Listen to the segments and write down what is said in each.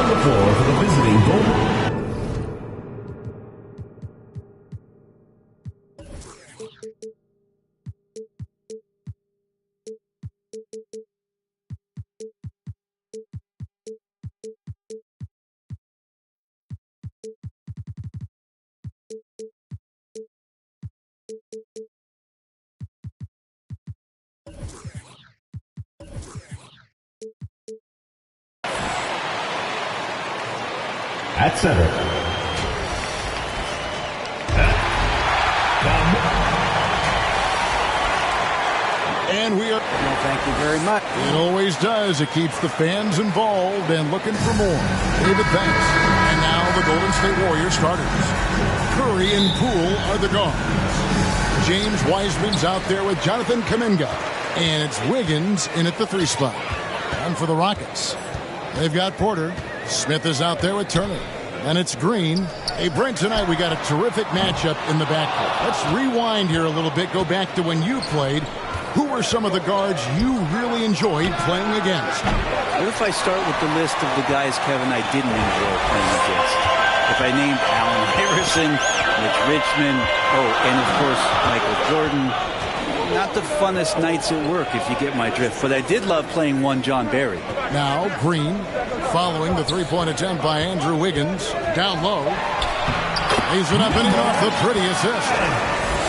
on the floor for the visiting Golden. At center. And we are... Well, thank you very much. It always does. It keeps the fans involved and looking for more. David Banks. And now the Golden State Warriors starters. Curry and Poole are the guards. James Wiseman's out there with Jonathan Kuminga. And it's Wiggins in at the 3 spot. And for the Rockets, they've got Porter. Smith is out there with Turner. And it's Green. Hey, Brent, tonight we got a terrific matchup in the backcourt. Let's rewind here a little bit. Go back to when you played. Who were some of the guards you really enjoyed playing against? What if I start with the list of the guys, Kevin, I didn't enjoy playing against? If I named Allen Harrison, Mitch Richmond, and of course, Michael Jordan. Not the funnest nights at work, if you get my drift. But I did love playing one John Barry. Now, Green, following the three-point attempt by Andrew Wiggins. Down low. Lays it up and in off the pretty assist.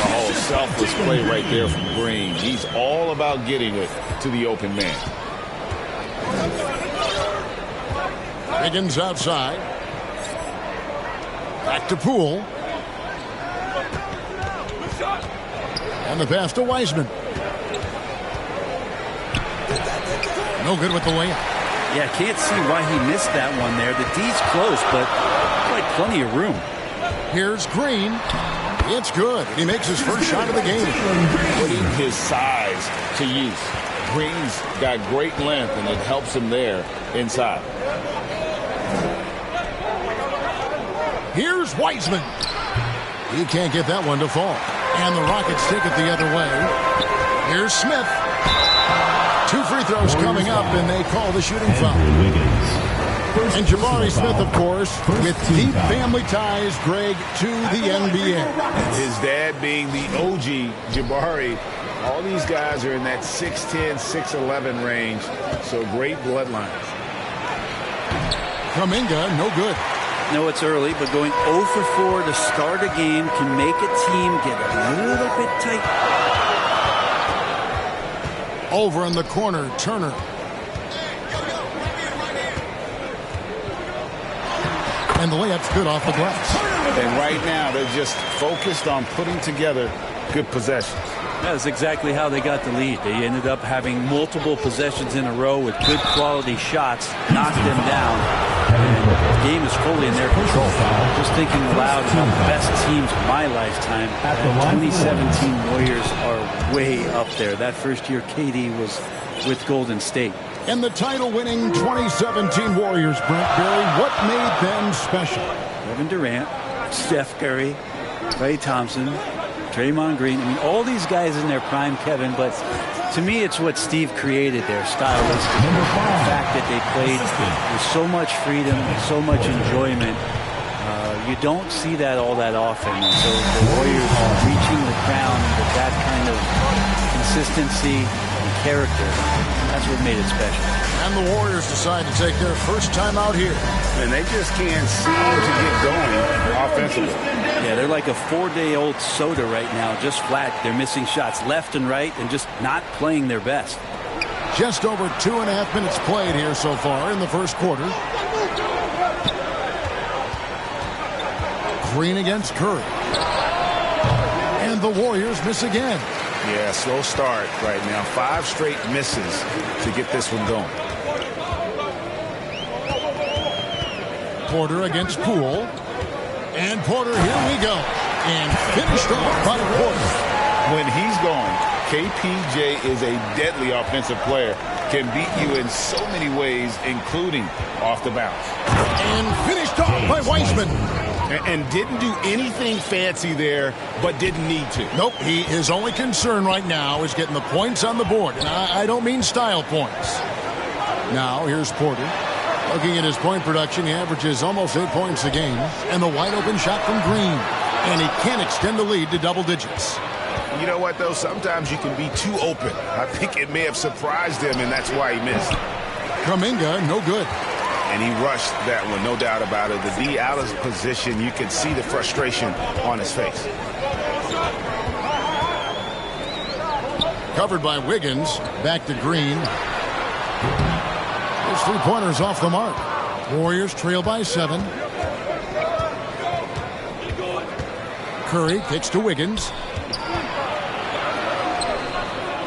Oh, selfless play right there from Green. He's all about getting it to the open man. Wiggins outside. Back to Poole. And the pass to Wiseman. No good with the layup. Yeah, can't see why he missed that one there. The D's close, but quite plenty of room. Here's Green. It's good. He makes his first shot of the game. Putting his size to use. Green's got great length, and it helps him there inside. Here's Wiseman. He can't get that one to fall. And the Rockets take it the other way. Here's Smith. 2 free throws coming up, and they call the shooting foul. And Jabari Smith, of course, with deep family ties, Greg, to the NBA. His dad being the OG Jabari. All these guys are in that 6'10", 6'11" range, so great bloodlines. Kuminga, no good. No, it's early, but going 0 for 4 to start a game can make a team get a little bit tight. Over in the corner, Turner. And the layup's good off the glass. And right now, they're just focused on putting together good possessions. That's exactly how they got the lead. They ended up having multiple possessions in a row with good quality shots, knocked them down. And the game is fully in their control. Just thinking aloud about the best teams of my lifetime, the 2017 Warriors are way up there. That first year, KD was with Golden State. And the title-winning 2017 Warriors, Brent Berry, what made them special? Kevin Durant, Steph Curry, Klay Thompson, Draymond Green. I mean, all these guys in their prime, Kevin, but to me, it's what Steve created there, stylistically. The fact that they played with so much freedom, so much enjoyment. You don't see that all that often. And so the Warriors reaching the crown with that kind of consistency and character, that's what made it special. And the Warriors decide to take their first time out here. And they just can't seem to get going offensively. Yeah, they're like a 4-day-old soda right now, just flat. They're missing shots left and right and just not playing their best. Just over 2.5 minutes played here so far in the first quarter. Green against Curry. And the Warriors miss again. Yeah, slow start right now. 5 straight misses to get this one going. Porter against Poole. And Porter, here we go. And finished off by Porter. When he's going, KPJ is a deadly offensive player. Can beat you in so many ways, including off the bounce. And finished off by Wiseman. And didn't do anything fancy there, but didn't need to. Nope, his only concern right now is getting the points on the board. And I don't mean style points. Now, here's Porter. Looking at his point production, he averages almost 8 points a game. And the wide open shot from Green. And he can't extend the lead to double digits. You know what, though? Sometimes you can be too open. I think it may have surprised him, and that's why he missed. Kuminga, no good. And he rushed that one, no doubt about it. The D out of position, you can see the frustration on his face. Covered by Wiggins. Back to Green. His three-pointers off the mark. Warriors trail by 7. Curry kicks to Wiggins.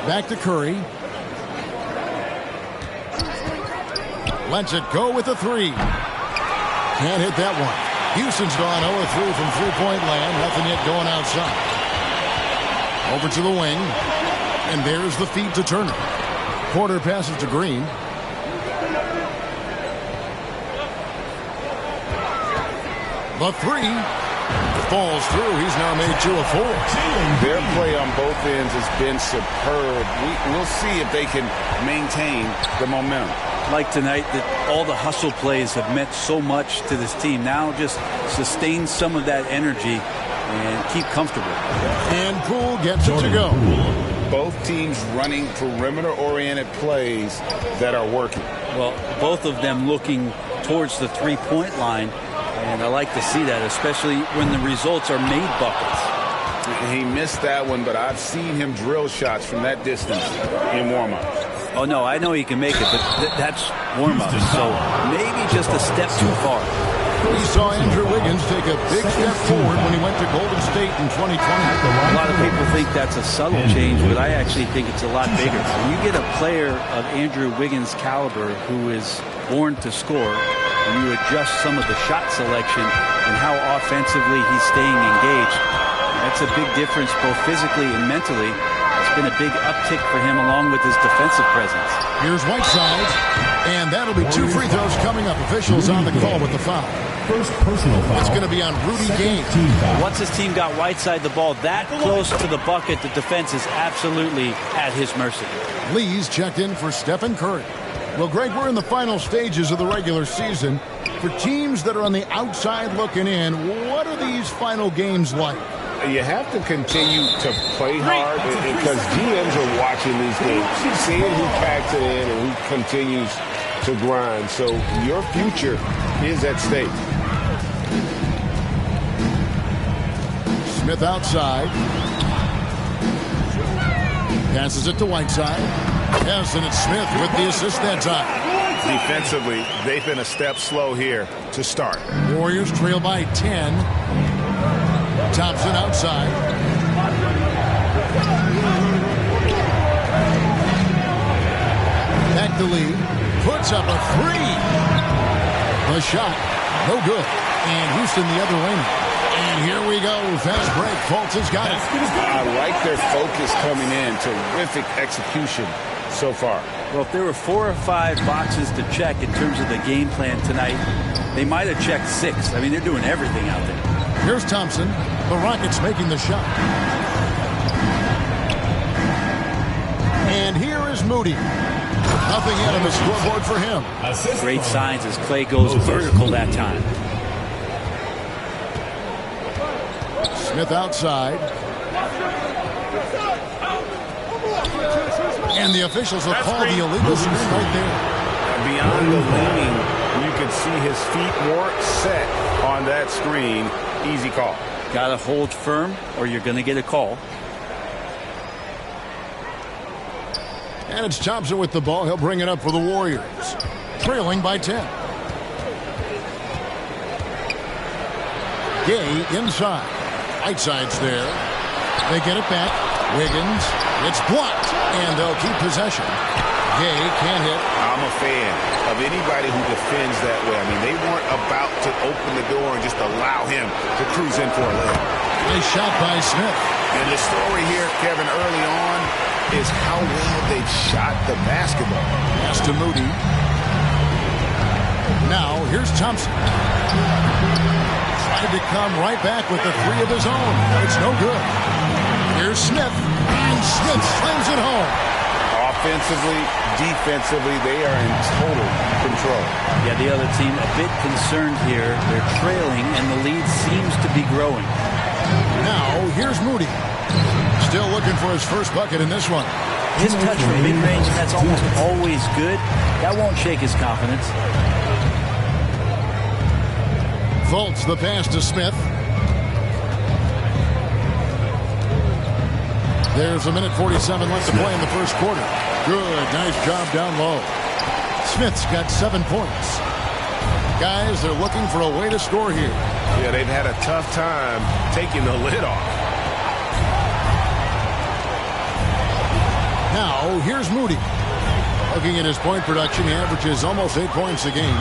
Back to Curry. Lets it go with a 3. Can't hit that one. Houston's gone 0-3 from three-point land. Nothing yet going outside. Over to the wing. And there's the feed to Turner. Porter passes to Green. The 3 falls through. He's now made 2 of 4. Their play on both ends has been superb. We'll see if they can maintain the momentum. Like tonight, that all the hustle plays have meant so much to this team. Now just sustain some of that energy and keep comfortable. And Poole gets it to go. Both teams running perimeter-oriented plays that are working. Well, both of them looking towards the three-point line, and I like to see that, especially when the results are made buckets. He missed that one, but I've seen him drill shots from that distance in warm-ups. Oh, no, I know he can make it, but that's warm-up, so maybe just a step too far. We saw Andrew Wiggins take a big step forward when he went to Golden State in 2020. A lot of people think that's a subtle change, but I actually think it's a lot bigger. When you get a player of Andrew Wiggins' caliber who is born to score, and you adjust some of the shot selection and how offensively he's staying engaged, that's a big difference both physically and mentally. It's been a big uptick for him along with his defensive presence. Here's Whiteside, and that'll be 2 free throws coming up. Officials on the call with the foul. First personal foul. It's going to be on Rudy Gay. Once his team got Whiteside the ball that close to the bucket, the defense is absolutely at his mercy. Lee's checked in for Stephen Curry. Well, Greg, we're in the final stages of the regular season. For teams that are on the outside looking in, what are these final games like? You have to continue to play hard because GMs are watching these games, seeing who packs it in and who continues to grind. So your future is at stake. Smith outside. Passes it to Whiteside. Yes, and it's Smith with the assist that time. Defensively, they've been a step slow here to start. Warriors trail by 10. Thompson outside. Back to Lee. Puts up a 3. The shot, no good. And Houston the other way. And here we go. Fast break. Fultz has got it. I like their focus coming in. Terrific execution so far. Well, if there were 4 or 5 boxes to check in terms of the game plan tonight, they might have checked 6. I mean, they're doing everything out there. Here's Thompson. The Rockets making the shot. And here is Moody. Nothing yet on the scoreboard for him. Great signs as Clay goes vertical that time. Smith outside. And the officials will call the illegal screen right there. Beyond the leaning, you can see his feet weren't set on that screen. Easy call. Got to hold firm or you're going to get a call. And it's Thompson with the ball. He'll bring it up for the Warriors. Trailing by 10. Gay inside. Whiteside's there. They get it back. Wiggins. It's blocked. And they'll keep possession. Gay can't hit. I'm a fan of anybody who defends that way. I mean, they weren't about to open the door and just allow him to cruise in for a layup. Nice shot by Smith. And the story here, Kevin, early on is how well they've shot the basketball. Pass to Moody. Now, here's Thompson. Tried to come right back with the 3 of his own. It's no good. Here's Smith. And Smith slams it home. Offensively, defensively, they are in total control. Yeah, the other team a bit concerned here. They're trailing, and the lead seems to be growing. Now, here's Moody. Still looking for his first bucket in this one. His touch from mid-range, that's almost always good. That won't shake his confidence. Fultz the pass to Smith. There's a minute 47 left to play in the first quarter. Good, nice job down low. Smith's got 7 points. Guys, they're looking for a way to score here. Yeah, they've had a tough time taking the lid off. Now, here's Moody. Looking at his point production, he averages almost 8 points a game.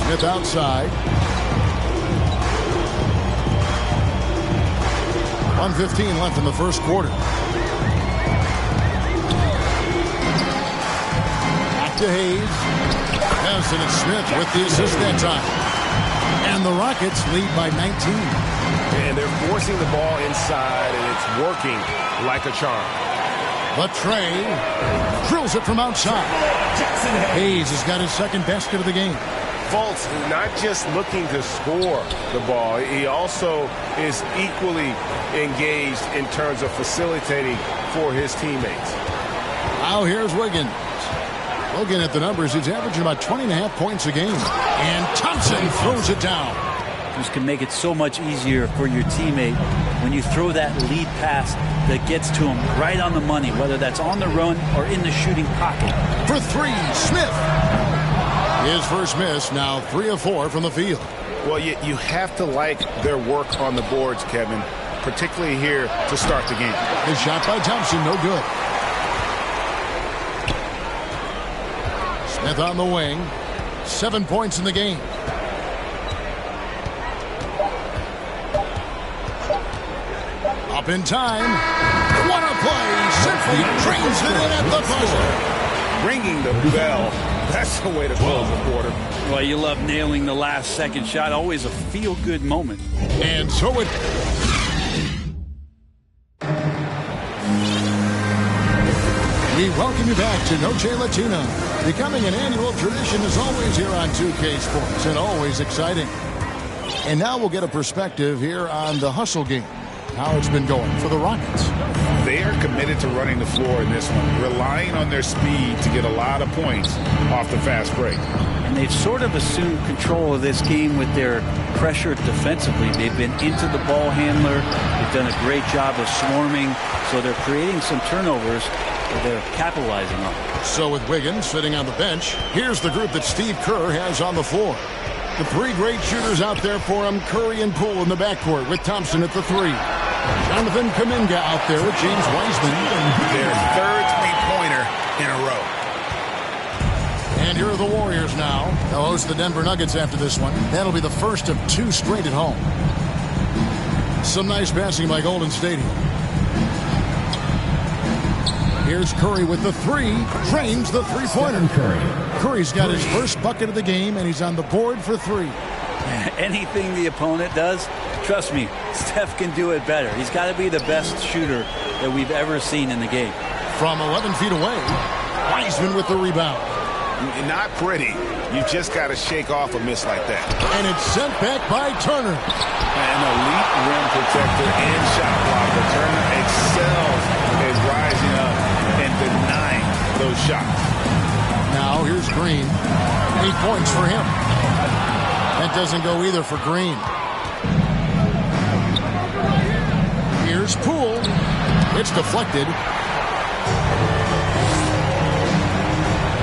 Smith outside. 1:15 left in the first quarter. Back to Hayes. Yes, and it's Smith with the assist that time. And the Rockets lead by 19. And they're forcing the ball inside, and it's working like a charm. But Trey drills it from outside. Hayes has got his second basket of the game. Fultz not just looking to score the ball, he also is equally engaged in terms of facilitating for his teammates. Now here's Wiggins. Looking at the numbers, he's averaging about 20.5 points a game. And Thompson throws it down. This can make it so much easier for your teammate when you throw that lead pass that gets to him right on the money, whether that's on the run or in the shooting pocket. For three, Smith. His first miss, now 3 of 4 from the field. Well, you have to like their work on the boards, Kevin, particularly here to start the game. His shot by Thompson, no good. Smith on the wing. 7 points in the game. Up in time. What a play. Simply drains it in at the buzzer. Ringing the bell. That's the way to close the quarter. Well, you love nailing the last second shot. Always a feel-good moment. And so it... We welcome you back to Noche Latina. Becoming an annual tradition is always here on 2K Sports and always exciting. And now we'll get a perspective here on the hustle game. How it's been going for the Rockets. They are committed to running the floor in this one, relying on their speed to get a lot of points off the fast break. And they've sort of assumed control of this game with their pressure defensively. They've been into the ball handler. They've done a great job of swarming. So they're creating some turnovers that they're capitalizing on. So with Wiggins sitting on the bench, here's the group that Steve Kerr has on the floor. The three great shooters out there for him, Curry and Poole in the backcourt with Thompson at the 3. Jonathan Kuminga out there with James Wiseman. Their third three-pointer in a row. And here are the Warriors now. They'll host the Denver Nuggets after this one. That'll be the first of 2 straight at home. Some nice passing by Golden State. Here's Curry with the 3. Drains the three-pointer. Curry's got his first bucket of the game, and he's on the board for 3. Anything the opponent does, trust me, Steph can do it better. He's got to be the best shooter that we've ever seen in the game. From 11 feet away, Wiseman with the rebound. Not pretty. You just got to shake off a miss like that. And it's sent back by Turner. An elite rim protector and shot blocker. Turner excels at rising up and denying those shots. Now here's Green. 8 points for him. That doesn't go either for Green. Here's Poole. It's deflected.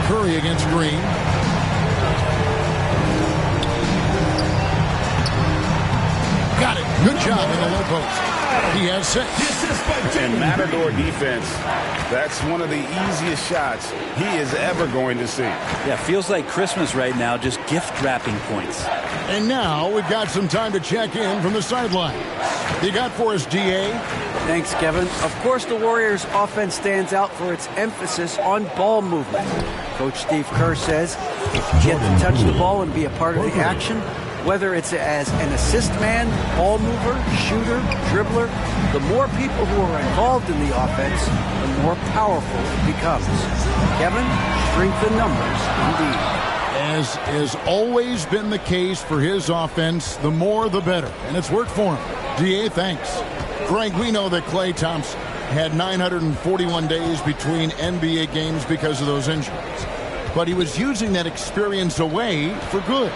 Curry against Green. Got it. Good job in the low post. He has 6. And Matador defense, that's one of the easiest shots he is ever going to see. Yeah, feels like Christmas right now, just gift wrapping points. And now we've got some time to check in from the sideline. You got for us, DA? Thanks, Kevin. Of course, the Warriors' offense stands out for its emphasis on ball movement. Coach Steve Kerr says if you get to touch the ball and be a part of the action, whether it's as an assist man, ball mover, shooter, dribbler, The more people who are involved in the offense, the more powerful it becomes. Kevin, strength in numbers, indeed. As has always been the case for his offense, the more the better. And it's worked for him. DA, thanks. Greg, we know that Klay Thompson had 941 days between NBA games because of those injuries. But he was using that experience away for good.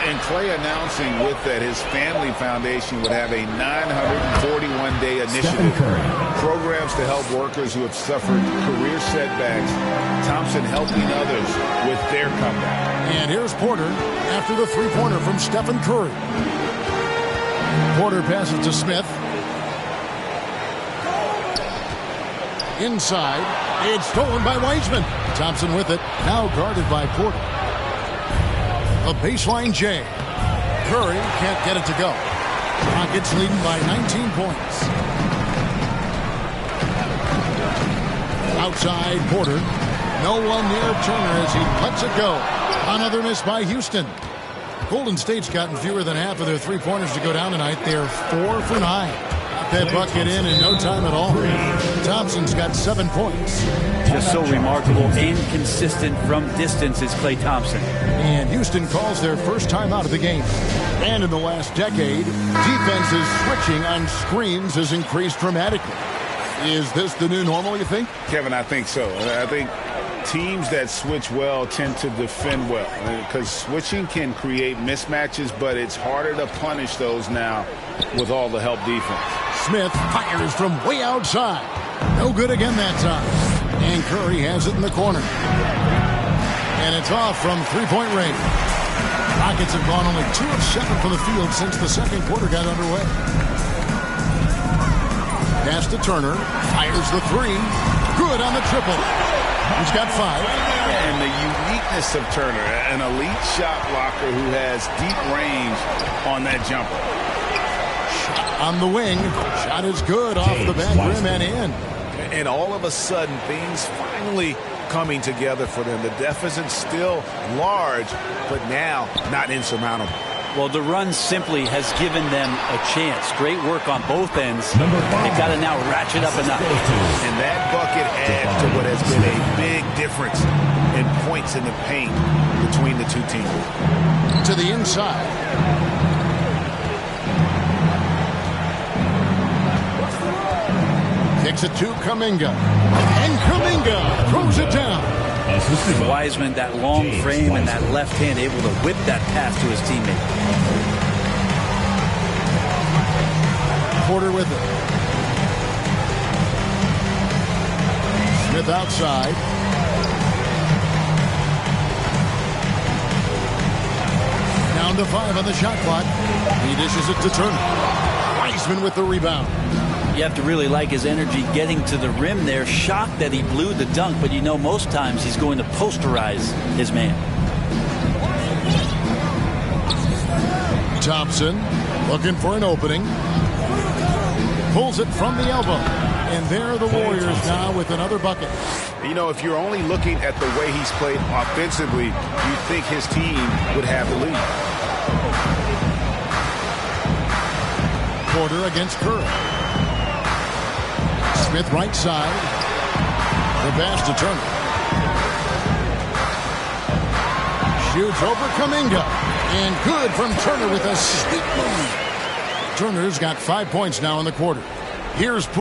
And Klay announcing with that his family foundation would have a 941-day initiative. Programs to help workers who have suffered career setbacks. Thompson helping others with their comeback. And here's Porter after the three-pointer from Stephen Curry. Porter passes to Smith. Inside. It's stolen by Wiseman. Thompson with it. Now guarded by Porter. A baseline J. Curry can't get it to go. Rockets leading by 19 points. Outside Porter. No one near Turner as he lets it go. Another miss by Houston. Golden State's gotten fewer than half of their three-pointers to go down tonight. They're 4 for 9. That bucket in no time at all. Thompson's got 7 points. Just so remarkable and consistent from distance is Klay Thompson. And Houston calls their first time out of the game. And in the last decade, defenses switching on screens has increased dramatically. Is this the new normal, you think? Kevin, I think so. I think teams that switch well tend to defend well because switching can create mismatches, but it's harder to punish those now with all the help defense. Smith fires from way outside. No good again that time. And Curry has it in the corner. And it's off from three-point range. Rockets have gone only 2 of 7 from the field since the second quarter got underway. Pass to Turner. Fires the three. Good on the triple. He's got 5. And the uniqueness of Turner, an elite shot blocker who has deep range on that jumper. On the wing. Shot is good off the back rim and in. And all of a sudden, things finally coming together for them. The deficit still large, but now not insurmountable. Well, the run simply has given them a chance. Great work on both ends. They've got to now ratchet up a notch. And that bucket adds to what has been a big difference in points in the paint between the two teams. To the inside. Kicks it to Kuminga. And Kuminga throws it down. Wiseman, that long frame and that left hand able to whip that pass to his teammate. Porter with it. Smith outside. Down to 5 on the shot clock. He dishes it to Turner. Wiseman with the rebound. You have to really like his energy getting to the rim there. Shocked that he blew the dunk, but you know most times he's going to posterize his man. Thompson looking for an opening. Pulls it from the elbow. And there are the Warriors now with another bucket. You know, if you're only looking at the way he's played offensively, you'd think his team would have the lead. Porter against Curry. Smith right side. The pass to Turner. Shoots over Kuminga. And good from Turner with a sweet move. Turner's got 5 points now in the quarter. Here's Poole.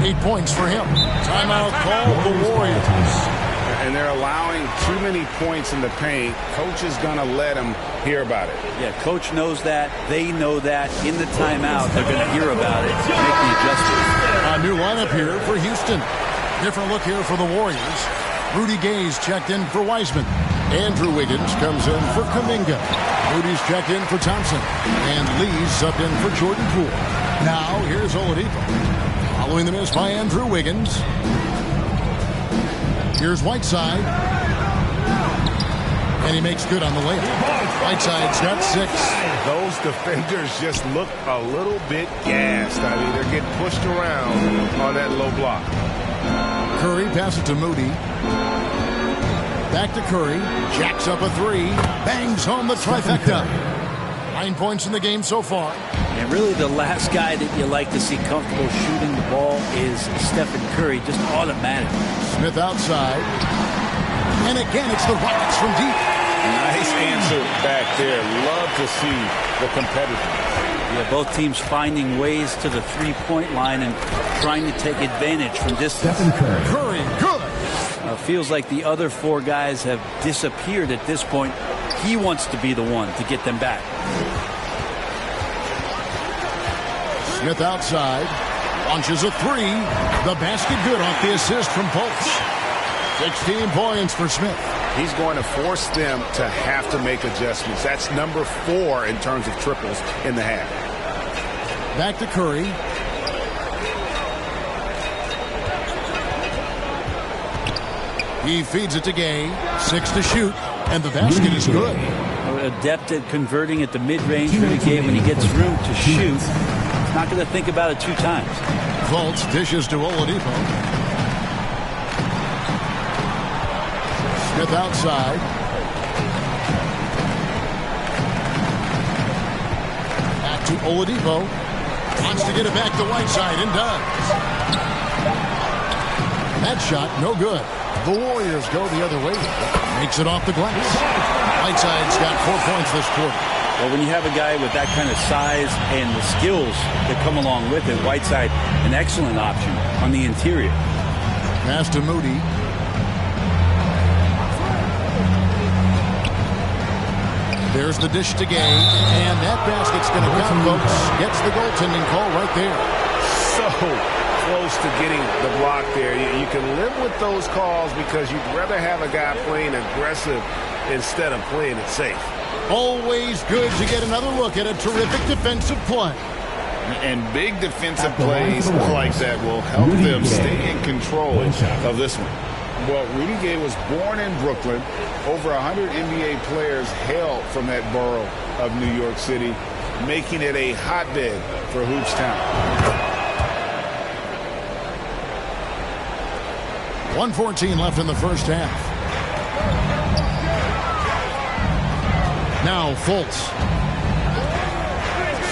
8 points for him. Timeout called the Warriors. And they're allowing too many points in the paint. Coach is going to let them hear about it. Yeah, coach knows that. They know that. In the timeout, they're going to hear about it. Make the adjustment. A new lineup here for Houston. Different look here for the Warriors. Rudy Gay's checked in for Wiseman. Andrew Wiggins comes in for Kuminga. Rudy's checked in for Thompson. And Lee's subbed in for Jordan Poole. Now, here's Oladipo. Following the miss by Andrew Wiggins. Here's Whiteside. And he makes good on the layup. Whiteside's got 6. Those defenders just look a little bit gassed. I mean, they're getting pushed around on that low block. Curry passes to Moody. Back to Curry. Jacks up a 3. Bangs home the trifecta. 9 points in the game so far. And really the last guy that you like to see comfortable shooting the ball is Stephen Curry, just automatic. Smith outside. And again, it's the Rockets from deep. Nice answer back there. Love to see the competitiveness. Yeah, both teams finding ways to the three-point line and trying to take advantage from distance. Stephen Curry. Curry, good. Feels like the other 4 guys have disappeared at this point. He wants to be the one to get them back. Smith outside. Launches a 3. The basket good off the assist from Fultz. 16 points for Smith. He's going to force them to have to make adjustments. That's number 4 in terms of triples in the half. Back to Curry. He feeds it to Gay. 6 to shoot. And the basket is good. Adept at converting at the mid-range for the game when he gets room to shoot. Not going to think about it 2 times. Fultz dishes to Oladipo. Smith outside. Back to Oladipo. Wants to get it back to Whiteside and does. That shot, no good. The Warriors go the other way. Makes it off the glass. Whiteside's got 4 points this quarter. Well, when you have a guy with that kind of size and the skills that come along with it, Whiteside, an excellent option on the interior. Pass to Moody. There's the dish to Gay, and that basket's going to come, folks. Gets the goaltending call right there. So close to getting the block there. You can live with those calls because you'd rather have a guy playing aggressive instead of playing it safe. Always good to get another look at a terrific defensive play. And big defensive plays like that will help them stay in control of this one. Well, Rudy Gay was born in Brooklyn. Over 100 NBA players hail from that borough of New York City, making it a hotbed for Hoops Town. 1:14 left in the first half. Now Fultz.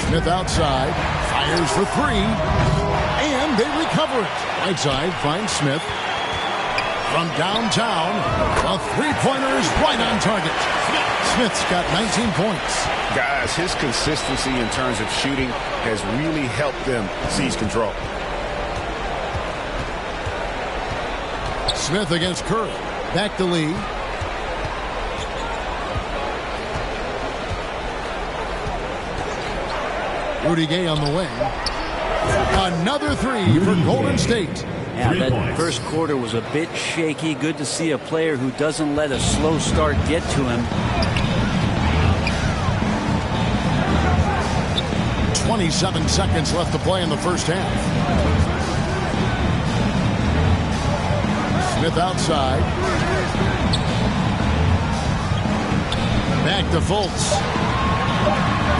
Smith outside. Fires for 3. And they recover it. Whiteside finds Smith. From downtown, a three-pointer is right on target. Smith's got 19 points. Guys, his consistency in terms of shooting has really helped them seize control. Smith against Curry. Back to Lee. Rudy Gay on the wing. Another 3 for Golden State. Yeah, that first quarter was a bit shaky. Good to see a player who doesn't let a slow start get to him. 27 seconds left to play in the first half. Smith outside. Back to Fultz.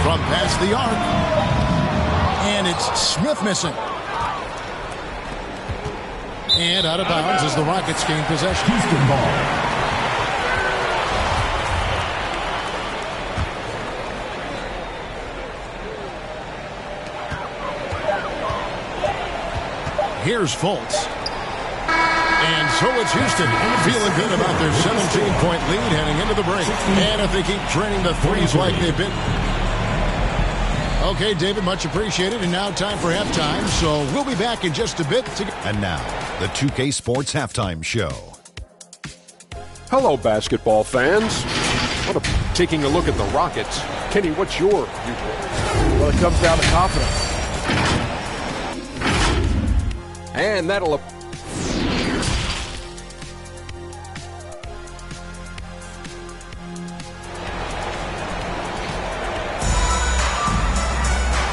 From past the arc. And it's Smith missing. And out of bounds as the Rockets gain possession. Houston ball. Here's Fultz. And so it's Houston feeling good about their 17-point lead heading into the break. And if they keep training the threes like they've been. Okay, David, much appreciated. And now time for halftime. So we'll be back in just a bit. And now, the 2K Sports Halftime Show. Hello, basketball fans. Taking a look at the Rockets. Kenny, what's your viewpoint? Well, it comes down to confidence. And that'll...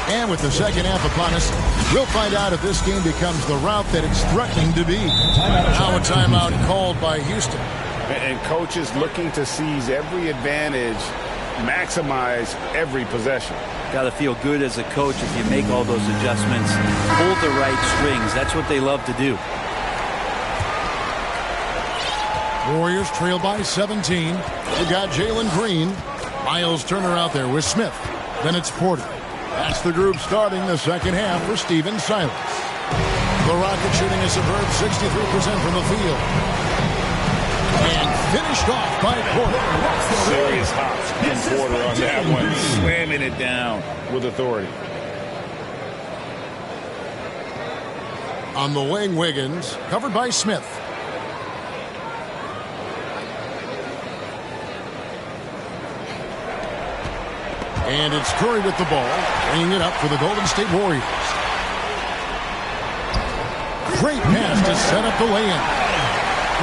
And with the second half upon us, we'll find out if this game becomes the route that it's threatening to be. Now a timeout called by Houston. And coaches looking to seize every advantage, maximize every possession. Got to feel good as a coach if you make all those adjustments, hold the right strings. That's what they love to do. Warriors trail by 17. You got Jalen Green. Miles Turner out there with Smith. Then it's Porter. That's the group starting the second half for Stephen Silas. The Rockets shooting a superb 63% from the field. And finished off by Porter. Serious hops from Porter on that one, slamming it down with authority. On the wing, Wiggins, covered by Smith. And it's Curry with the ball, bringing it up for the Golden State Warriors. Great pass to set up the lay-in.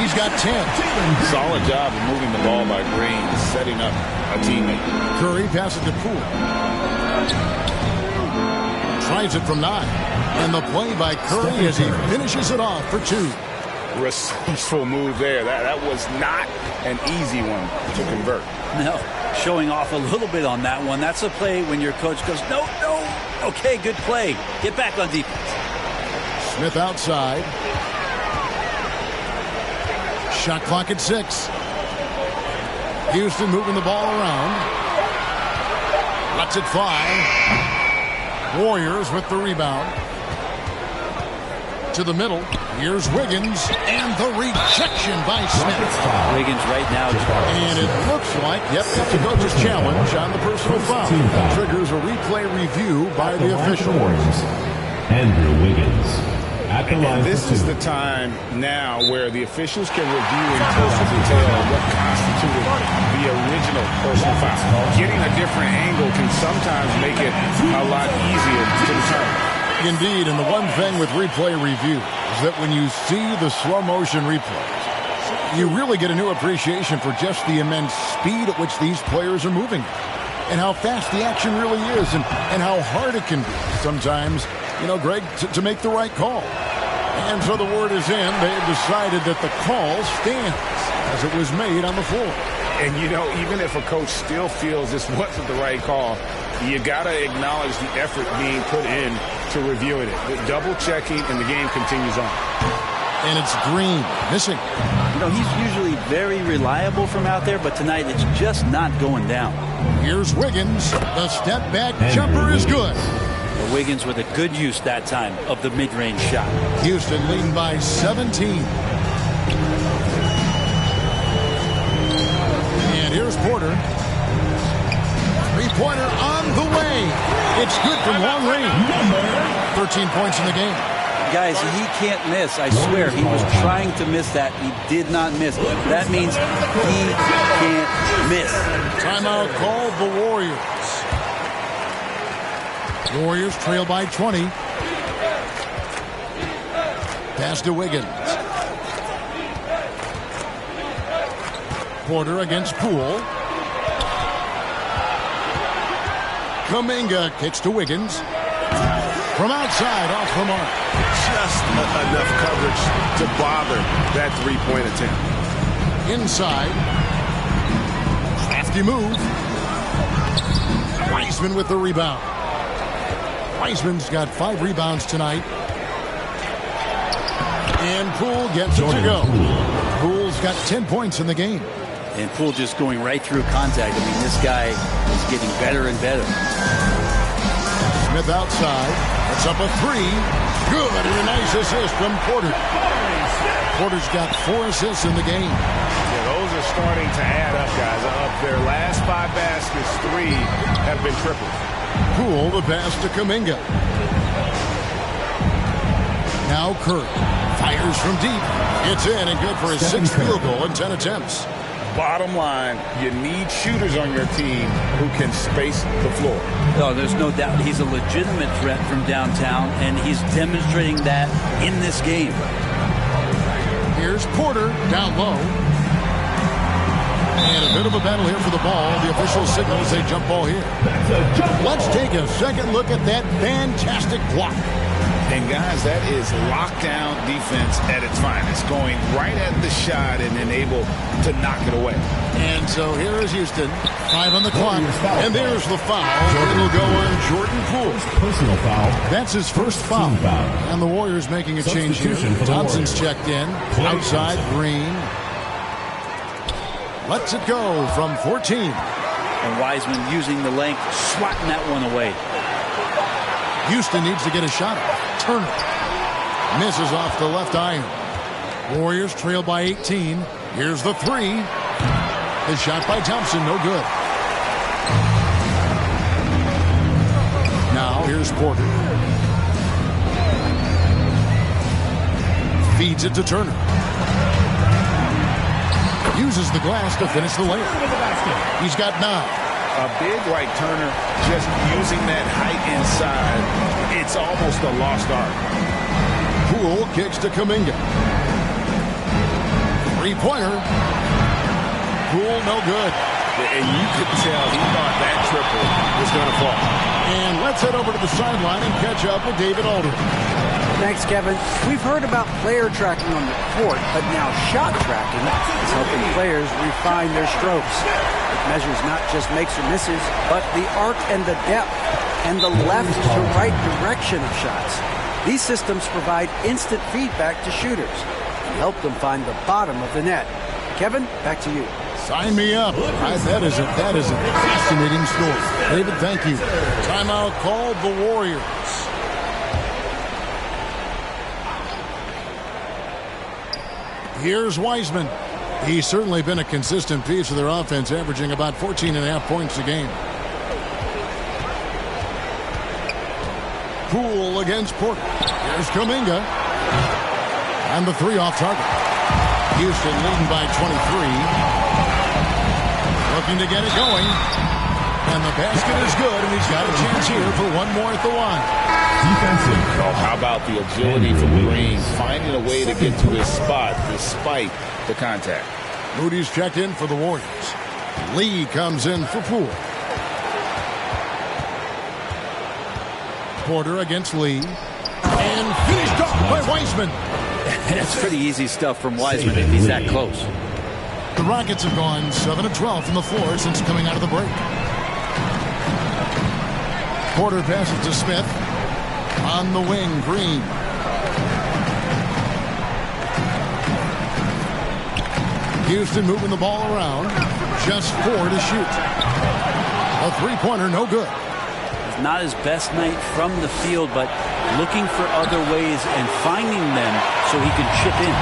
He's got 10. Solid job of moving the ball by Green, setting up a teammate. Curry passes to Poole. Tries it from 9. And the play by Curry as he finishes it off for 2. Resourceful move there. That was not an easy one to convert. No, showing off a little bit on that one. That's a play when your coach goes, no. Okay, good play. Get back on defense. Smith outside. Shot clock at 6. Houston moving the ball around. Lets it fly. Warriors with the rebound. To the middle. Here's Wiggins, and the rejection by Smith. Wiggins right now. And it looks like, it's a coach's challenge on the personal foul. Triggers a replay review by the officials. Andrew Wiggins. And this is the time now where the officials can review in closer detail what constituted the original personal foul. Getting a different angle can sometimes make it a lot easier to determine. Indeed, and the one thing with replay review is that when you see the slow motion replays, you really get a new appreciation for just the immense speed at which these players are moving and how fast the action really is and how hard it can be sometimes, Greg, to make the right call. And so the word is in. They've decided that the call stands as it was made on the floor. And, even if a coach still feels this wasn't the right call, you got to acknowledge the effort being put in to reviewing it. The double checking, and the game continues on. And it's Green missing. He's usually very reliable from out there, but tonight it's just not going down. Here's Wiggins. The step back jumper is good. Wiggins with a good use that time of the mid-range shot. Houston leading by 17. And here's Porter. Three-pointer on the way. It's good from long range. 13 points in the game. Guys, he can't miss. I swear, he was trying to miss that. He did not miss. That means he can't miss. Timeout called the Warriors. Warriors trail by 20. Pass to Wiggins. Porter against Poole. Kuminga kicks to Wiggins. From outside, off the mark. Just enough coverage to bother that three-point attempt. Inside. Crafty move. Wiseman with the rebound. Wiseman's got 5 rebounds tonight. And Poole gets it to go. Poole's got 10 points in the game. And Poole just going right through contact. I mean, this guy is getting better and better. Smith outside. It's up a 3. Good, and a nice assist from Porter. Porter's got 4 assists in the game. Yeah, those are starting to add up, guys. Of their last 5 baskets, 3 have been tripled. Poole, the pass to Kuminga. Now Curry fires from deep. It's in and good for his 6th field goal in 10 attempts. Bottom line, you need shooters on your team who can space the floor. Oh, there's no doubt he's a legitimate threat from downtown, and he's demonstrating that in this game. Here's Porter down low. And a bit of a battle here for the ball. The official signals a jump ball here. Let's take a second look at that fantastic block. And guys, that is lockdown defense at its finest, going right at the shot and then able to knock it away. And so here is Houston, 5 on the clock, and there's the foul. It'll go on Jordan Poole. Personal foul. That's his first foul. And the Warriors making a change here. Thompson's checked in, outside Green. Lets it go from 14. And Wiseman using the length, swatting that one away. Houston needs to get a shot off. Turner misses off the left iron. Warriors trail by 18. Here's the three. The shot by Thompson, no good. Now here's Porter. Feeds it to Turner. Uses the glass to finish the layup. He's got 9. A big like Turner, just using that height inside, it's almost a lost art. Poole kicks to Kuminga. Three-pointer. Poole, no good. And you could tell he thought that triple was going to fall. And let's head over to the sideline and catch up with David Aldridge. Thanks, Kevin. We've heard about player tracking on the court, but now shot tracking is helping players refine their strokes. It measures not just makes or misses, but the arc and the depth and the left to right direction of shots. These systems provide instant feedback to shooters and help them find the bottom of the net. Kevin, back to you. Sign me up. That is a fascinating story. David, thank you. Timeout called the Warriors. Here's Wiseman. He's certainly been a consistent piece of their offense, averaging about 14.5 points a game. Poole against Porter. Here's Kuminga. And the three off target. Houston leading by 23. Looking to get it going. And the basket is good, and he's got a chance here for one more at the line. Defensive. Oh, how about the agility from Green, finding a way to get to his spot despite the contact. Moody's checked in for the Warriors. Lee comes in for Poole. Porter against Lee. And finished off by Wiseman. That's pretty easy stuff from Wiseman if he's that close. The Rockets have gone 7 of 12 from the floor since coming out of the break. Porter passes to Smith. On the wing, Green. Houston moving the ball around. Just 4 to shoot. A three-pointer, no good. Not his best night from the field, but looking for other ways and finding them so he can chip in.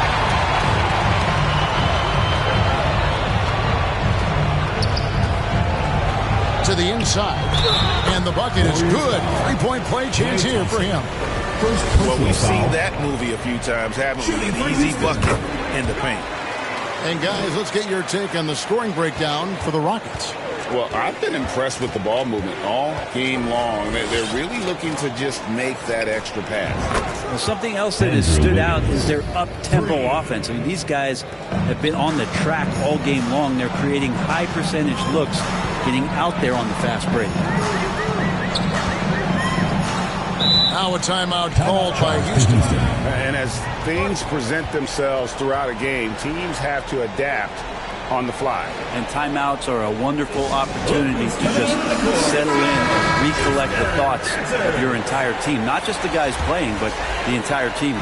To the inside. And the bucket is good. Three-point play chance here for him. Well, we've seen that movie a few times, haven't we? An easy bucket in the paint. And guys, let's get your take on the scoring breakdown for the Rockets. Well, I've been impressed with the ball movement all game long. They're really looking to just make that extra pass. Well, something else that has stood out is their up-tempo offense. I mean, these guys have been on the track all game long. They're creating high-percentage looks, getting out there on the fast break. Now a timeout called by Houston. And as things present themselves throughout a game, teams have to adapt on the fly. And timeouts are a wonderful opportunity to just settle in and recollect the thoughts of your entire team. Not just the guys playing, but the entire team.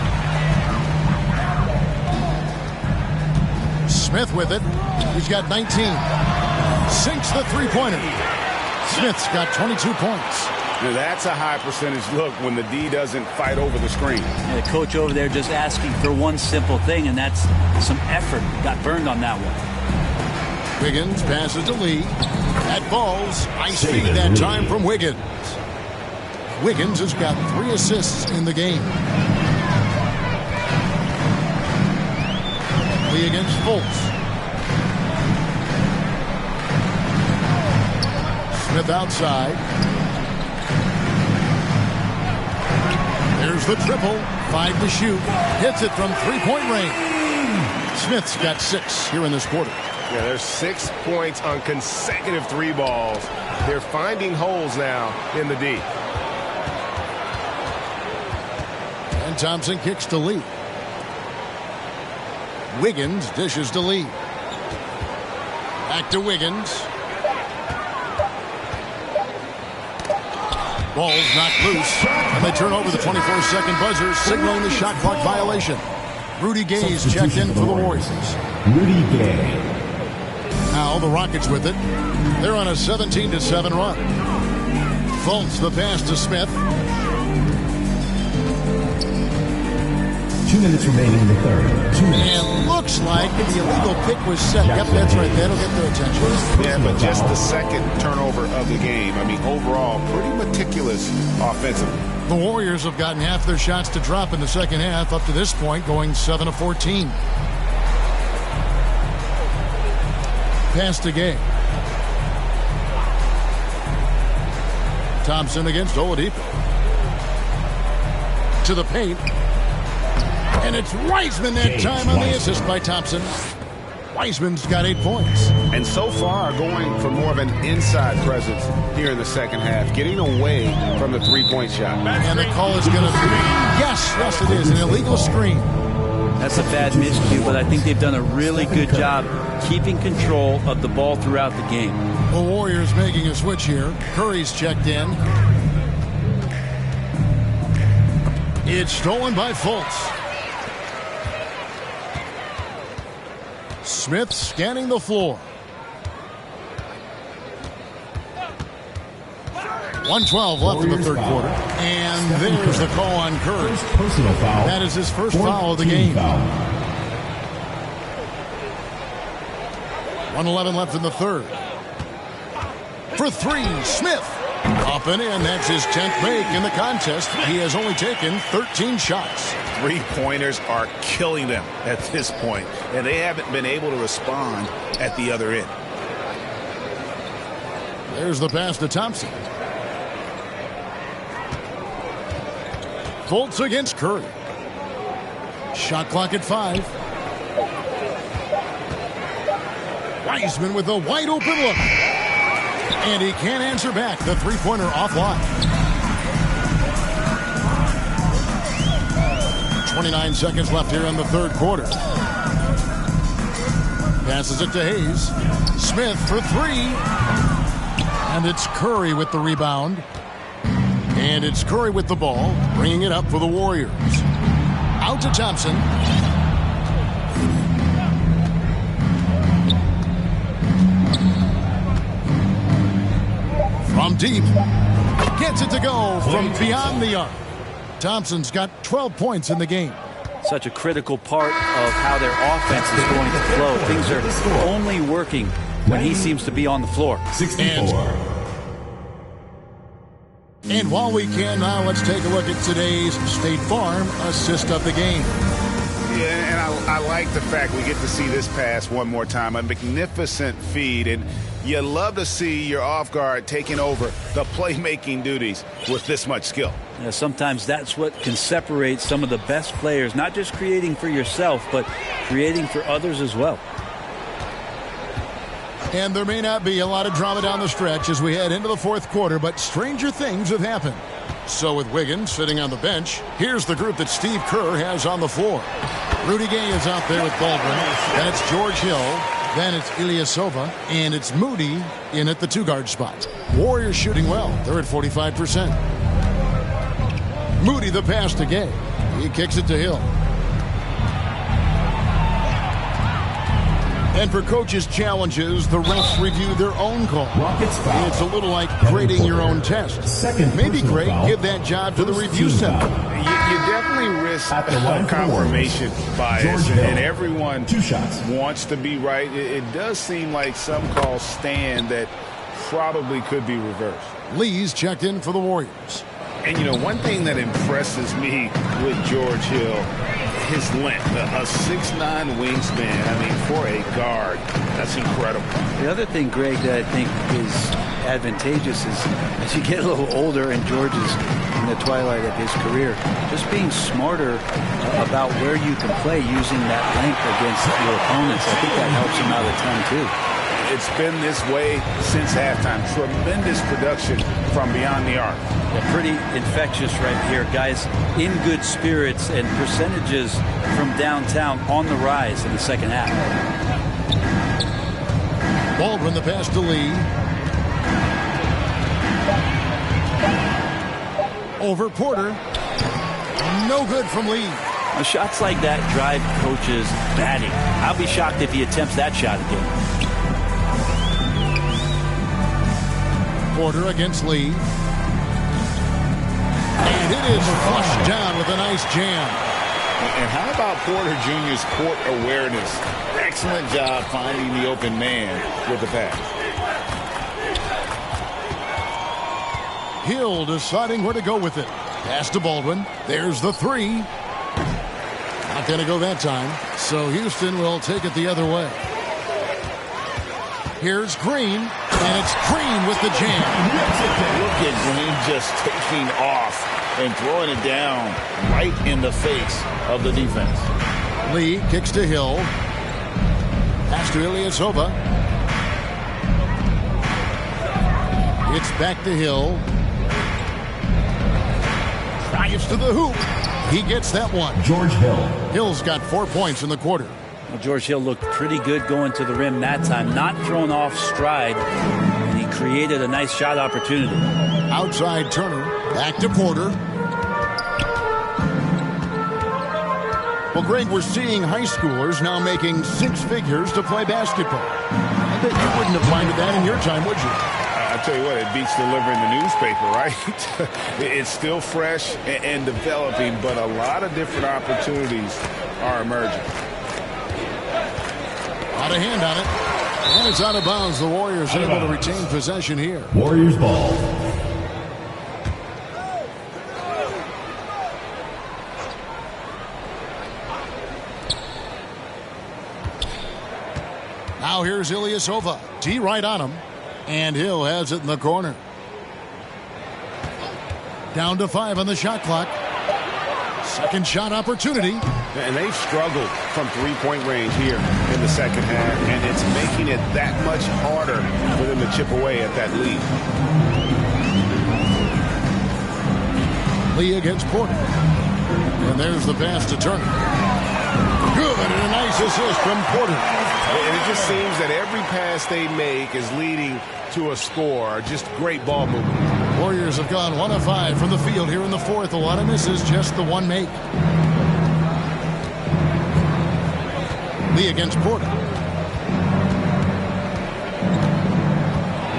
Smith with it. He's got 19. Sinks the three-pointer. Smith's got 22 points. Now that's a high percentage look when the D doesn't fight over the screen. And the coach over there just asking for one simple thing, and that's some effort. Got burned on that one. Wiggins passes to Lee. That falls. Ice speed that time from Wiggins. Wiggins has got 3 assists in the game. Lee against Fultz. Smith outside. There's the triple. 5 to shoot. Hits it from three-point range. Smith's got 6 here in this quarter. Yeah, there's 6 points on consecutive 3 balls. They're finding holes now in the D. And Thompson kicks to Lee. Wiggins dishes to Lee. Back to Wiggins. Ball's knocked loose, and they turn over the 24-second buzzer, signaling the shot clock violation. Rudy Gay's checked in for the Warriors. Rudy Gay. Now the Rockets with it. They're on a 17-7 run. Fultz the pass to Smith. 2 minutes remaining in the third. 2 minutes. And looks like the illegal pick was set. Yep, that's right. That'll get their attention. Yeah, but just the second turnover of the game. I mean, overall, pretty meticulous offensively. The Warriors have gotten half their shots to drop in the second half up to this point, going 7 of 14. Pass to Gay. Thompson against Oladipo. To the paint. And it's Wiseman that time on the assist by Thompson. Wiseman's got 8 points. And so far going for more of an inside presence here in the second half, getting away from the three-point shot. And the call is going to be, yes, it is, an illegal screen. That's a bad miscue, but I think they've done a really good job keeping control of the ball throughout the game. The Warriors making a switch here. Curry's checked in. It's stolen by Fultz. Smith scanning the floor. 1:12 left in the third quarter. And there's the call on Curry. Personal foul. That is his first foul of the game. 1:11 left in the third. For three, Smith. Up and in. That's his 10th make in the contest. He has only taken 13 shots. Three-pointers are killing them at this point, and they haven't been able to respond at the other end. There's the pass to Thompson. Fultz against Curry. Shot clock at 5. Wiseman with a wide open look. And he can't answer back. The three-pointer offline. 29 seconds left here in the third quarter. Passes it to Hayes. Smith for three. And it's Curry with the rebound. And it's Curry with the ball, bringing it up for the Warriors. Out to Thompson. From deep. Gets it to go from beyond the arc. Thompson's got 12 points in the game. Such a critical part of how their offense is going to flow. Things are only working when he seems to be on the floor. 64. And while we can now, let's take a look at today's State Farm assist of the game. Yeah, and I like the fact we get to see this pass one more time. A magnificent feed, and you love to see your off guard taking over the playmaking duties with this much skill. Yeah, sometimes that's what can separate some of the best players, not just creating for yourself, but creating for others as well. And there may not be a lot of drama down the stretch as we head into the fourth quarter, but stranger things have happened. So with Wiggins sitting on the bench, here's the group that Steve Kerr has on the floor. Rudy Gay is out there with Baldwin. Then it's George Hill. Then it's Ilyasova. And it's Moody in at the two-guard spot. Warriors shooting well. They're at 45%. Moody the pass to Gay. He kicks it to Hill. And for coaches' challenges, the refs review their own call. It's a little like grading your own test. Maybe, Greg, give that job to the review center. You definitely risk confirmation bias, and everyone wants to be right. It does seem like some calls stand that probably could be reversed. Lee's checked in for the Warriors. And, you know, one thing that impresses me with George Hill, his length, a 6'9" wingspan. I mean, for a guard, that's incredible. The other thing, Greg, that I think is advantageous is as you get a little older and George is in the twilight of his career, just being smarter about where you can play using that length against your opponents. I think that helps him out a ton, too. It's been this way since halftime. Tremendous production from beyond the arc. Yeah, pretty infectious right here. Guys in good spirits and percentages from downtown on the rise in the second half. Baldwin the pass to Lee. Over Porter. No good from Lee. Now, shots like that drive coaches batting. I'll be shocked if he attempts that shot again. Porter against Lee. And it is flushed down with a nice jam. And how about Porter Jr.'s court awareness? Excellent job finding the open man with the pass. Hill deciding where to go with it. Pass to Baldwin. There's the three. Not going to go that time. So Houston will take it the other way. Here's Green. And it's Green with the jam. Look at Green just taking off and throwing it down right in the face of the defense. Lee kicks to Hill. Pass to Ilyasova. It's back to Hill. Drives to the hoop. He gets that one. George Hill. Hill's got 4 points in the quarter. Well, George Hill looked pretty good going to the rim that time. Not thrown off stride. And he created a nice shot opportunity. Outside Turner. Back to Porter. Well, Greg, we're seeing high schoolers now making 6 figures to play basketball. I bet you wouldn't have minded that in your time, would you? I tell you what, it beats delivering the newspaper, right? It's still fresh and developing, but a lot of different opportunities are emerging. Got a hand on it. And it's out of bounds. The Warriors are able to retain possession here. Warriors ball. Now here's Ilyasova. D right on him. And Hill has it in the corner. Down to 5 on the shot clock. Second shot opportunity. And they've struggled from three-point range here in the second half, and it's making it that much harder for them to chip away at that lead. Lee against Porter. And there's the pass to Turner. Good, and a nice assist from Porter. And it just seems that every pass they make is leading to a score. Just great ball movement. Warriors have gone 1 of 5 from the field here in the fourth. A lot of misses, just the one make. Lee against Porter.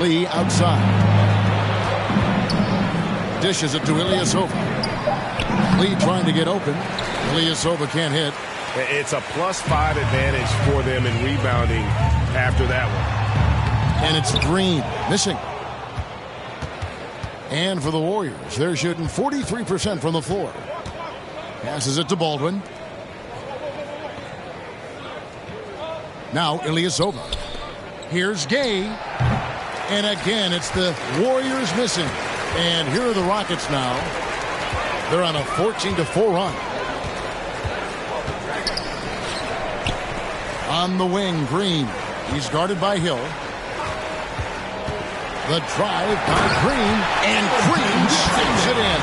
Lee outside. Dishes it to Ilyasova. Lee trying to get open. Ilyasova can't hit. It's a +5 advantage for them in rebounding after that one. And it's Green missing. And for the Warriors, they're shooting 43% from the floor. Passes it to Baldwin. Now Ilyasova. Here's Gay. And again, it's the Warriors missing. And here are the Rockets now. They're on a 14-4 run. On the wing, Green. He's guarded by Hill. The drive by Green, and Green sticks it in.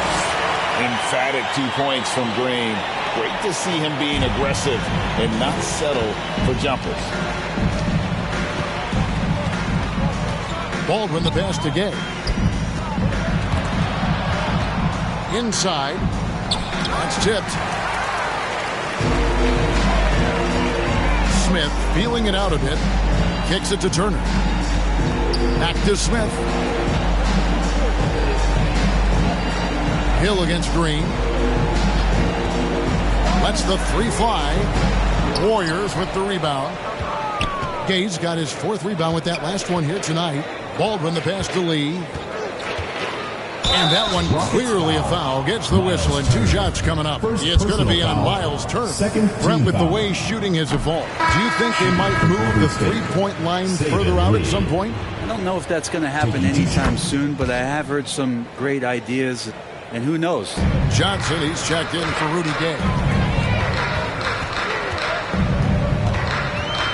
Emphatic 2 points from Green. Great to see him being aggressive and not settle for jumpers. Baldwin the pass to Gay. Inside. That's tipped. Smith feeling it out a bit. Kicks it to Turner. Back to Smith. Hill against Green. Lets the 3 fly. Warriors with the rebound. Gay's got his 4th rebound with that last one here tonight. Baldwin the pass to Lee. And that one clearly a foul. Gets the whistle and 2 shots coming up. It's going to be on Miles Turner. Brent, with the way shooting has evolved, do you think they might move the 3-point line further out at some point? I don't know if that's going to happen anytime soon, but I have heard some great ideas, and who knows? Johnson, he's checked in for Rudy Gay.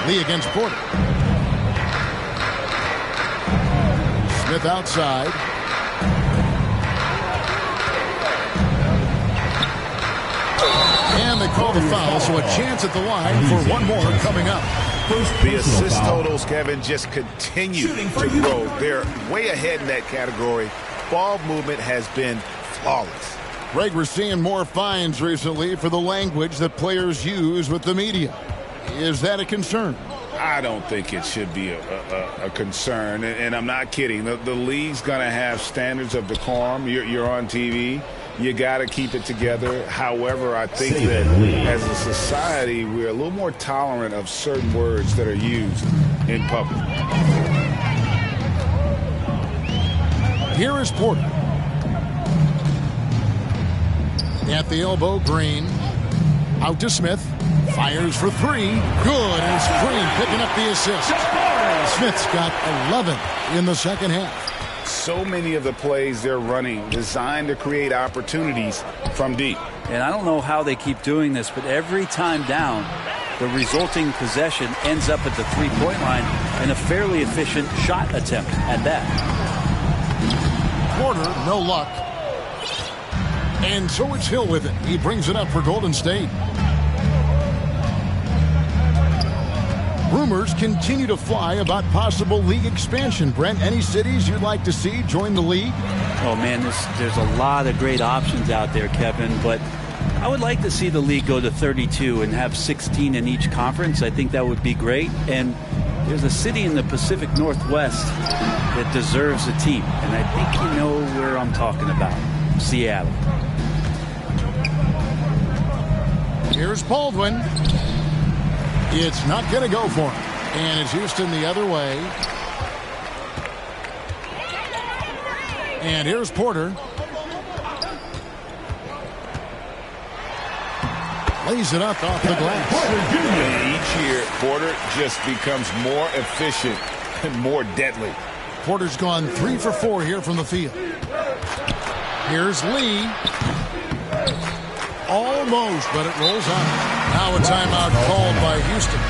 Lee against Porter. Smith outside. And they call the foul, so a chance at the line for one more coming up. The assist totals, Kevin, just continue to grow. They're way ahead in that category. Ball movement has been flawless. Greg, we're seeing more fines recently for the language that players use with the media. Is that a concern? I don't think it should be a concern, and I'm not kidding. The league's going to have standards of decorum. You're on TV. You got to keep it together. However, I think that as a society, we're a little more tolerant of certain words that are used in public. Here is Porter. At the elbow, Green. Out to Smith. Fires for three. Good. And it's Green picking up the assist. Smith's got 11 in the second half. So many of the plays they're running designed to create opportunities from deep. And I don't know how they keep doing this, but every time down, the resulting possession ends up at the three-point line and a fairly efficient shot attempt at that. Porter, no luck. And so it's Hill with it. He brings it up for Golden State. Rumors continue to fly about possible league expansion. Brent, any cities you'd like to see join the league? Oh, man, there's a lot of great options out there, Kevin, but I would like to see the league go to 32 and have 16 in each conference. I think that would be great. And there's a city in the Pacific Northwest that deserves a team, and I think you know where I'm talking about. Seattle. Here's Baldwin. It's not going to go for him. And it's Houston the other way. And here's Porter. Lays it up off the glass. Each year, Porter just becomes more efficient and more deadly. Porter's gone 3 for 4 here from the field. Here's Lee. Almost, but it rolls out. Now a timeout called by Houston.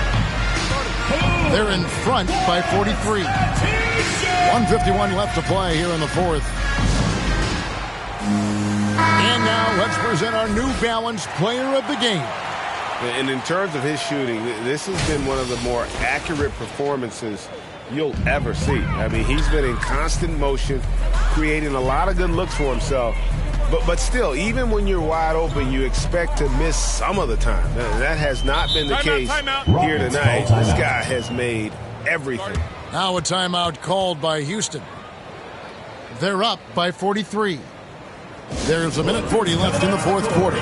They're in front by 43. 1:51 left to play here in the fourth. And now let's present our New Balance player of the game. And in terms of his shooting, this has been one of the more accurate performances you'll ever see. I mean, he's been in constant motion, creating a lot of good looks for himself. But still, even when you're wide open, you expect to miss some of the time. That has not been the case here tonight. This guy has made everything. Now a timeout called by Houston. They're up by 43. There's a minute 40 left in the fourth quarter.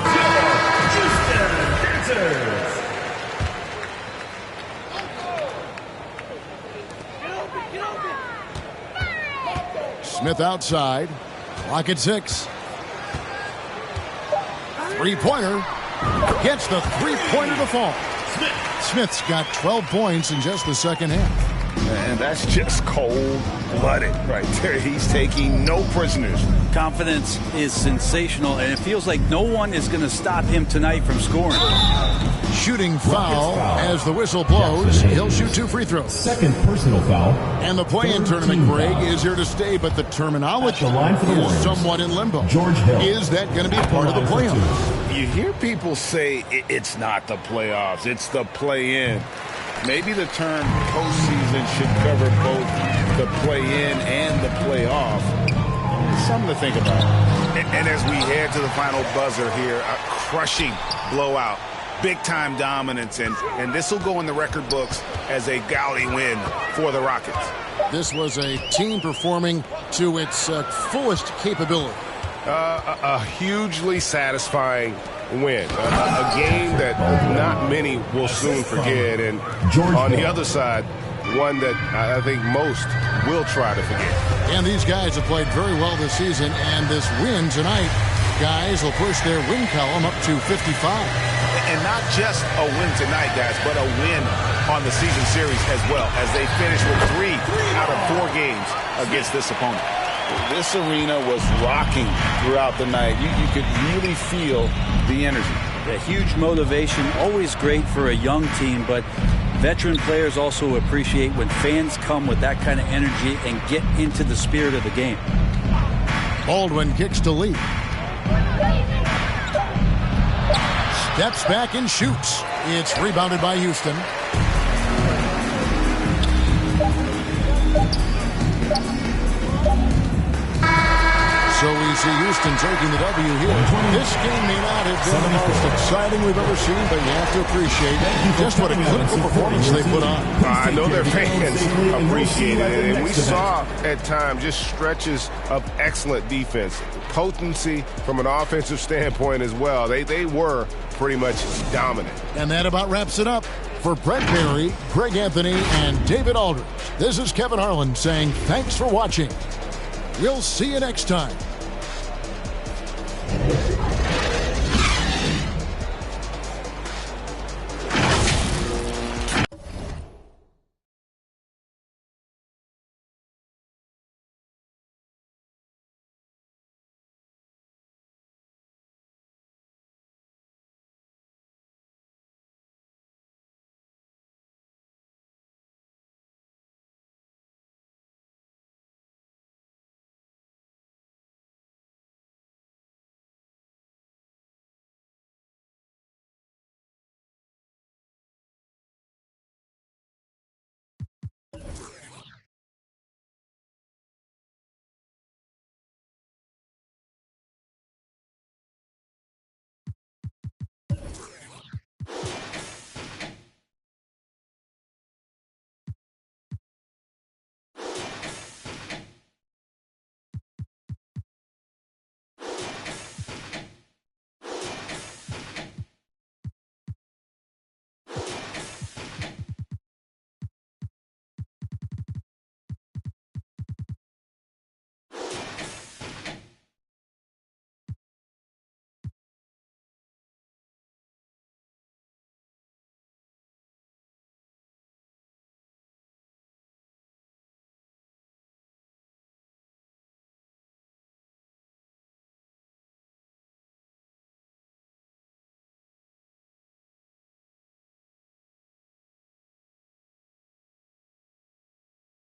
Smith outside. Clock at 6. Three-pointer. Gets the three-pointer to fall. Smith's got 12 points in just the second half. And that's just cold-blooded right there. He's taking no prisoners. Confidence is sensational, and it feels like no one is going to stop him tonight from scoring. Shooting foul as the whistle blows. He'll shoot 2 free throws. Second personal foul. And the play-in tournament, Greg, is here to stay, but the terminology is somewhat in limbo. George Hill. Is that going to be part of the playoffs? You hear people say it's not the playoffs, it's the play-in. Maybe the term postseason should cover both the play-in and the playoff. Something to think about. And as we head to the final buzzer here, a crushing blowout, big-time dominance, and this will go in the record books as a gaudy win for the Rockets. This was a team performing to its fullest capability. A hugely satisfying win. A game that not many will soon forget. And on the other side, one that I think most will try to forget. And these guys have played very well this season, and this win tonight, guys, will push their win column up to 55. And not just a win tonight, guys, but a win on the season series as well, as they finish with 3 out of 4 games against this opponent. This arena was rocking throughout the night. You could really feel the energy. A huge motivation, always great for a young team, but Veteran players also appreciate when fans come with that kind of energy and get into the spirit of the game. Baldwin kicks to Lee. Steps back and shoots. It's rebounded by Houston. So we see Houston taking the W here. This game may not have been the most exciting we've ever seen, but you have to appreciate just what a clinical performance they put on. I know their fans appreciate it, and we saw at times just stretches of excellent defense. Potency from an offensive standpoint as well. They were pretty much dominant. And that about wraps it up. For Brett Barry, Greg Anthony, and David Aldridge, this is Kevin Harlan saying thanks for watching. We'll see you next time.